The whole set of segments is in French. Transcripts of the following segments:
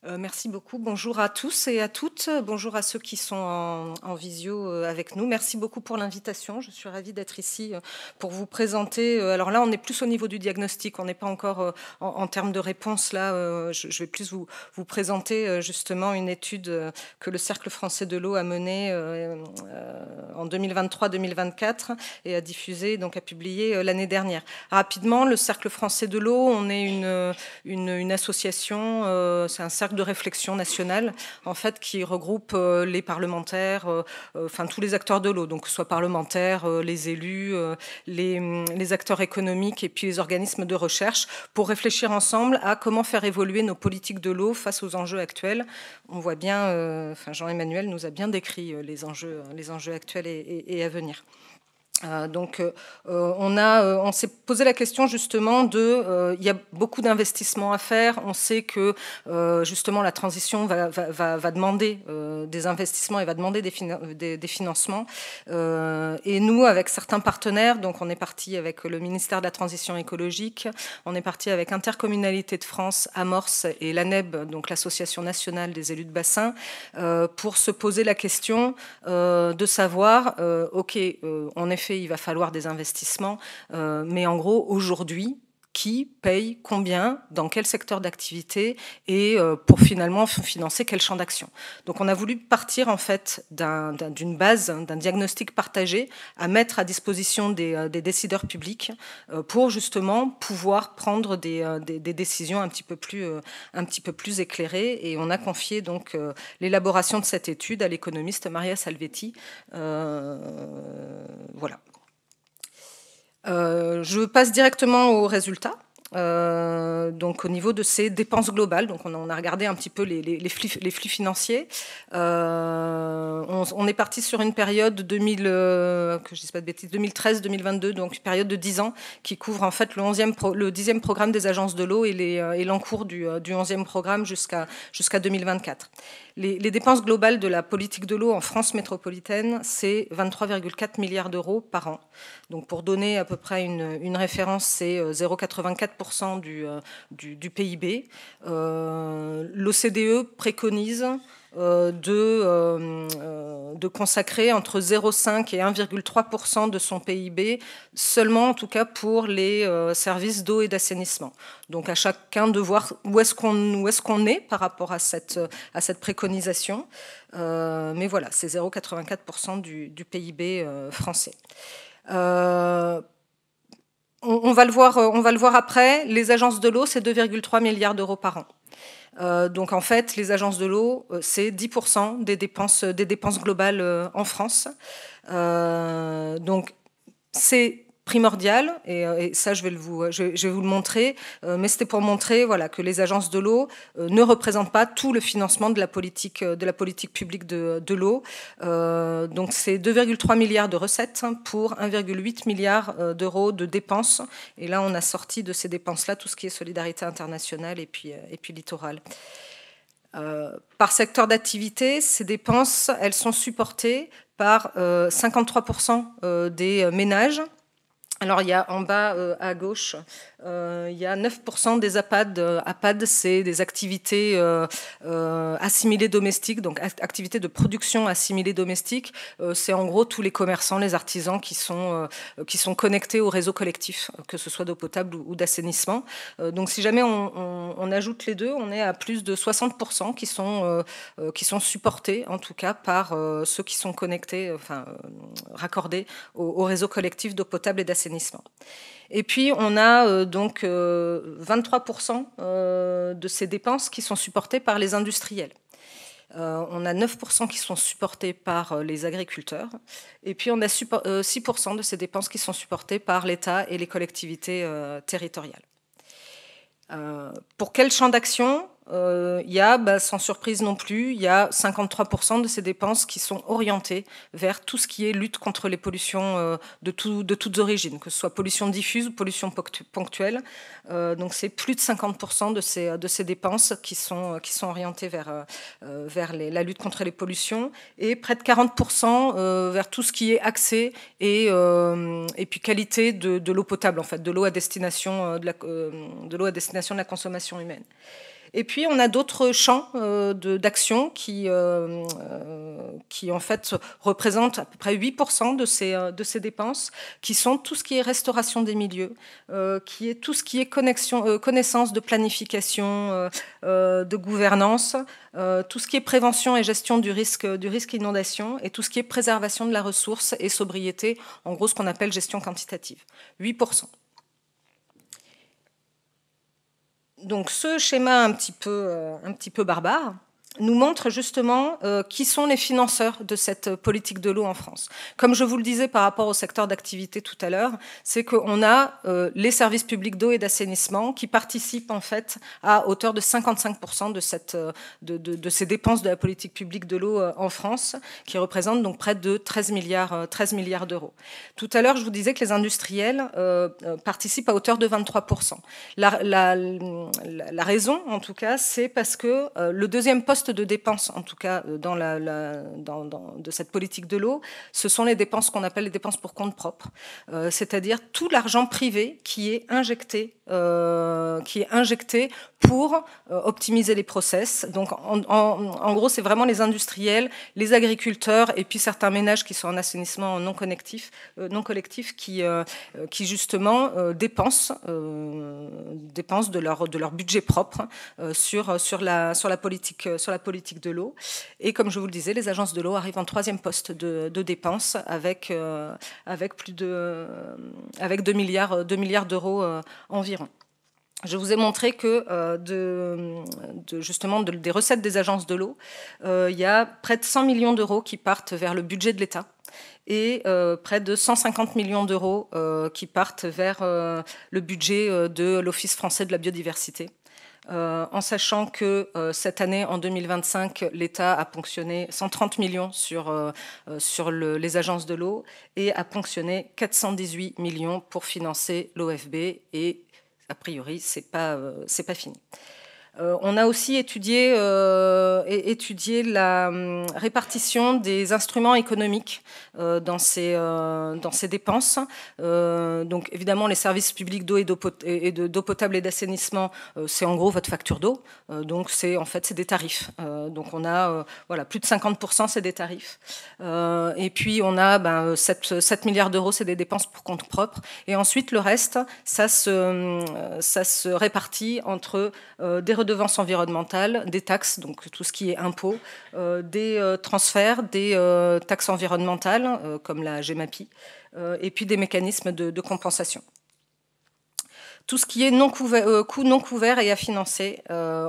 Merci beaucoup. Bonjour à tous et à toutes. Bonjour à ceux qui sont en visio avec nous. Merci beaucoup pour l'invitation. Je suis ravie d'être ici pour vous présenter. Alors là, on est plus au niveau du diagnostic. On n'est pas encore en termes de réponse. Là, je vais plus vous présenter justement une étude que le Cercle français de l'eau a menée en 2023-2024 et a diffusé, donc a publié l'année dernière. Rapidement, le Cercle français de l'eau, on est une association, c'est un cercle de réflexion nationale, en fait, qui regroupe les parlementaires, enfin tous les acteurs de l'eau, donc que ce soit parlementaires, les élus, les acteurs économiques et puis les organismes de recherche, pour réfléchir ensemble à comment faire évoluer nos politiques de l'eau face aux enjeux actuels. On voit bien, enfin Jean-Emmanuel nous a bien décrit les enjeux actuels et à venir. Donc, on s'est posé la question justement de, il y a beaucoup d'investissements à faire. On sait que justement la transition va demander des investissements et va demander des financements. Et nous, avec certains partenaires, donc on est parti avec le ministère de la Transition écologique, on est parti avec Intercommunalité de France, Amorce et l'ANEB, donc l'Association nationale des élus de bassin, pour se poser la question de savoir, ok, en effet, il va falloir des investissements, mais en gros, aujourd'hui, qui paye combien, dans quel secteur d'activité et pour finalement financer quel champ d'action. Donc on a voulu partir en fait d'une base, d'un diagnostic partagé à mettre à disposition des décideurs publics pour justement pouvoir prendre des décisions un petit peu plus éclairées. Et on a confié donc l'élaboration de cette étude à l'économiste Maria Salvetti. Voilà. Je passe directement aux résultats. Donc au niveau de ces dépenses globales, donc on a regardé un petit peu les flux financiers. On est parti sur une période 2013-2022, donc une période de 10 ans qui couvre en fait le 10e programme des agences de l'eau et l'encours du 11e programme jusqu'à 2024. Les dépenses globales de la politique de l'eau en France métropolitaine, c'est 23,4 milliards d'euros par an. Donc pour donner à peu près une référence, c'est 0,84% du PIB. L'OCDE préconise de consacrer entre 0,5 et 1,3% de son PIB, seulement en tout cas pour les services d'eau et d'assainissement. Donc à chacun de voir où est-ce qu'on est par rapport à cette préconisation. Mais voilà, c'est 0,84% du PIB français. On va le voir après. Les agences de l'eau, c'est 2,3 milliards d'euros par an. Donc en fait, les agences de l'eau, c'est 10% des dépenses globales en France. Donc c'est primordial, et ça je vais vous le montrer, mais c'était pour montrer voilà, que les agences de l'eau ne représentent pas tout le financement de la politique publique de l'eau. Donc c'est 2,3 milliards de recettes pour 1,8 milliard d'euros de dépenses, et là on a sorti de ces dépenses-là tout ce qui est solidarité internationale et puis littoral. Par secteur d'activité, ces dépenses, elles sont supportées par 53% des ménages. Alors, il y a en bas à gauche, il y a 9% des APAD. APAD, c'est des activités assimilées domestiques, donc activités de production assimilées domestiques. C'est en gros tous les commerçants, les artisans qui sont connectés au réseau collectif, que ce soit d'eau potable ou d'assainissement. Donc, si jamais on ajoute les deux, on est à plus de 60% qui sont supportés, en tout cas, par ceux qui sont connectés, enfin, raccordés au réseau collectif d'eau potable et d'assainissement. Et puis, on a donc 23% de ces dépenses qui sont supportées par les industriels. On a 9% qui sont supportés par les agriculteurs. Et puis, on a 6% de ces dépenses qui sont supportées par l'État et les collectivités territoriales. Pour quel champ d'action ? Il y a, sans surprise non plus, il y a 53% de ces dépenses qui sont orientées vers tout ce qui est lutte contre les pollutions de toutes origines, que ce soit pollution diffuse ou pollution ponctuelle. Donc c'est plus de 50% de ces dépenses qui sont orientées vers la lutte contre les pollutions, et près de 40% vers tout ce qui est accès et puis qualité de l'eau potable, en fait, de l'eau à destination de la consommation humaine. Et puis, on a d'autres champs d'action qui en fait, représentent à peu près 8% de ces dépenses, qui sont tout ce qui est restauration des milieux, qui est tout ce qui est connaissance de planification, de gouvernance, tout ce qui est prévention et gestion du risque inondation, et tout ce qui est préservation de la ressource et sobriété, en gros ce qu'on appelle gestion quantitative. 8%. Donc ce schéma un petit peu barbare nous montre justement qui sont les financeurs de cette politique de l'eau en France. Comme je vous le disais par rapport au secteur d'activité tout à l'heure, c'est qu'on a les services publics d'eau et d'assainissement qui participent en fait à hauteur de 55% de ces dépenses de la politique publique de l'eau en France, qui représentent donc près de 13 milliards d'euros. Tout à l'heure, je vous disais que les industriels participent à hauteur de 23%. La raison, en tout cas, c'est parce que le deuxième poste de dépenses, en tout cas de cette politique de l'eau, ce sont les dépenses qu'on appelle les dépenses pour compte propre, c'est-à-dire tout l'argent privé qui est injecté pour optimiser les process. Donc, en gros, c'est vraiment les industriels, les agriculteurs et puis certains ménages qui sont en assainissement non collectif qui justement dépensent de leur budget propre sur la politique de l'eau. Et comme je vous le disais, les agences de l'eau arrivent en troisième poste de dépenses avec 2 milliards d'euros environ. Je vous ai montré que justement des recettes des agences de l'eau, il y a près de 100 millions d'euros qui partent vers le budget de l'État et près de 150 millions d'euros qui partent vers le budget de l'Office français de la biodiversité. En sachant que cette année, en 2025, l'État a ponctionné 130 millions sur les agences de l'eau et a ponctionné 418 millions pour financer l'OFB, et a priori, c'est pas fini. On a aussi étudié la répartition des instruments économiques dans ces dépenses. Donc évidemment, les services publics d'eau et d'eau potable et d'assainissement, c'est en gros votre facture d'eau. Donc c'est des tarifs. Donc on a plus de 50%, c'est des tarifs. Et puis on a 7 milliards d'euros, c'est des dépenses pour compte propre. Et ensuite le reste, ça se répartit entre des redevances environnementales, des taxes, donc tout ce qui est impôts, des transferts, des taxes environnementales, comme la GEMAPI, et puis des mécanismes de compensation. Tout ce qui est coûts non couverts et à financer.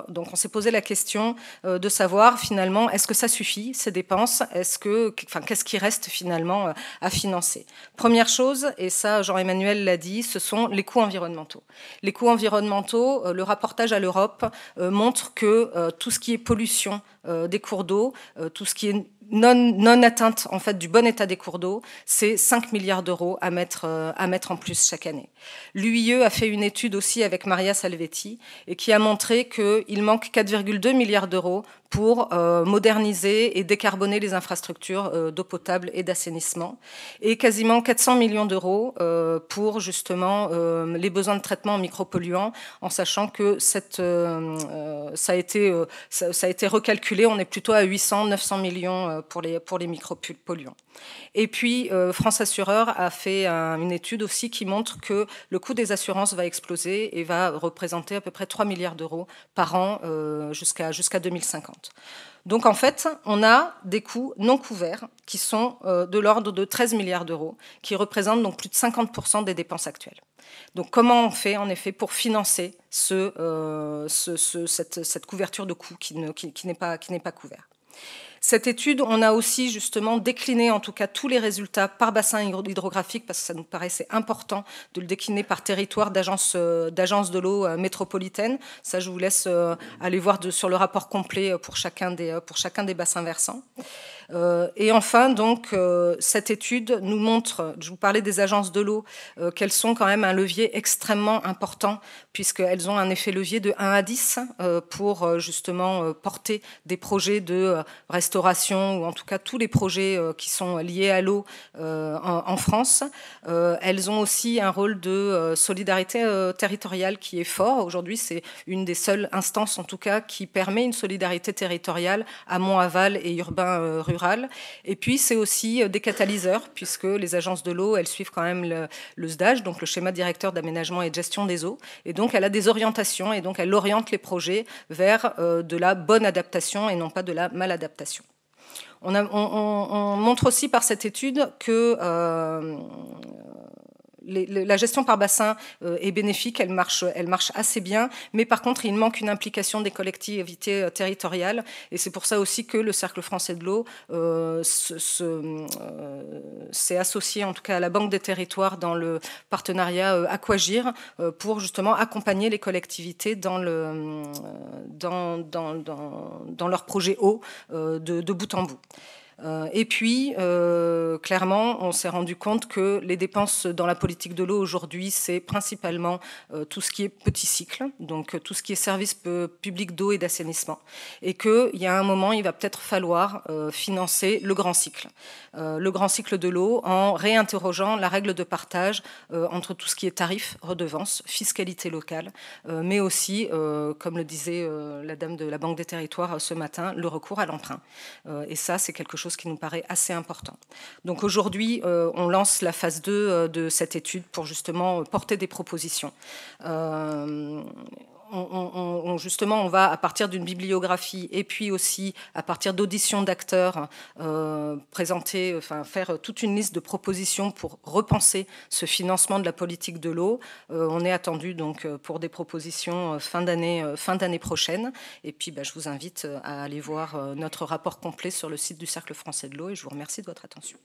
Donc on s'est posé la question de savoir finalement, est-ce que ça suffit, ces dépenses? Qu'est-ce qui reste finalement à financer? Première chose, et ça Jean-Emmanuel l'a dit, ce sont les coûts environnementaux. Les coûts environnementaux, le rapportage à l'Europe montre que tout ce qui est pollution des cours d'eau, tout ce qui est non atteinte en fait du bon état des cours d'eau, c'est 5 milliards d'euros à mettre en plus chaque année. L'UIE a fait une étude aussi avec Maria Salvetti et qui a montré qu'il manque 4,2 milliards d'euros pour moderniser et décarboner les infrastructures d'eau potable et d'assainissement, et quasiment 400 millions d'euros pour justement les besoins de traitement en micropolluants, en sachant que ça a été recalculé, on est plutôt à 800-900 millions pour les micropolluants. Et puis, France Assureur a fait une étude aussi qui montre que le coût des assurances va exploser et va représenter à peu près 3 milliards d'euros par an jusqu'à 2050. Donc, en fait, on a des coûts non couverts qui sont de l'ordre de 13 milliards d'euros, qui représentent donc plus de 50% des dépenses actuelles. Donc, comment on fait, en effet, pour financer cette couverture de coûts qui n'est pas couvert? Cette étude, on a aussi justement décliné en tout cas tous les résultats par bassin hydrographique, parce que ça nous paraissait important de le décliner par territoire d'agence de l'eau métropolitaine. Ça, je vous laisse aller voir sur le rapport complet pour chacun des bassins versants. Et enfin, donc, cette étude nous montre, je vous parlais des agences de l'eau, qu'elles sont quand même un levier extrêmement important, puisqu'elles ont un effet levier de 1 à 10 pour justement porter des projets de restauration, ou en tout cas tous les projets qui sont liés à l'eau en France. Elles ont aussi un rôle de solidarité territoriale qui est fort. Aujourd'hui, c'est une des seules instances, en tout cas, qui permet une solidarité territoriale amont, aval et urbain, rural. Et puis, c'est aussi des catalyseurs, puisque les agences de l'eau, elles suivent quand même le SDAGE, donc le schéma directeur d'aménagement et de gestion des eaux. Et donc, elle a des orientations, et donc elle oriente les projets vers de la bonne adaptation et non pas de la maladaptation. On montre aussi par cette étude que la gestion par bassin est bénéfique, elle marche assez bien, mais par contre, il manque une implication des collectivités territoriales, et c'est pour ça aussi que le Cercle français de l'eau s'est associé, en tout cas à la Banque des territoires, dans le partenariat Aquagir, pour justement accompagner les collectivités dans leur projet eau de bout en bout. Et puis, clairement, on s'est rendu compte que les dépenses dans la politique de l'eau aujourd'hui, c'est principalement tout ce qui est petit cycle, donc tout ce qui est service public d'eau et d'assainissement, et qu'il y a un moment, il va peut-être falloir financer le grand cycle de l'eau, en réinterrogeant la règle de partage entre tout ce qui est tarifs, redevances, fiscalité locale, mais aussi, comme le disait la dame de la Banque des territoires ce matin, le recours à l'emprunt. Et ça, c'est quelque chose qui nous paraît assez important. Donc aujourd'hui, on lance la phase 2 de cette étude pour justement porter des propositions. Justement, on va, à partir d'une bibliographie et puis aussi à partir d'auditions d'acteurs, faire toute une liste de propositions pour repenser ce financement de la politique de l'eau. On est attendu donc pour des propositions fin d'année prochaine. Et puis, je vous invite à aller voir notre rapport complet sur le site du Cercle français de l'eau, et je vous remercie de votre attention.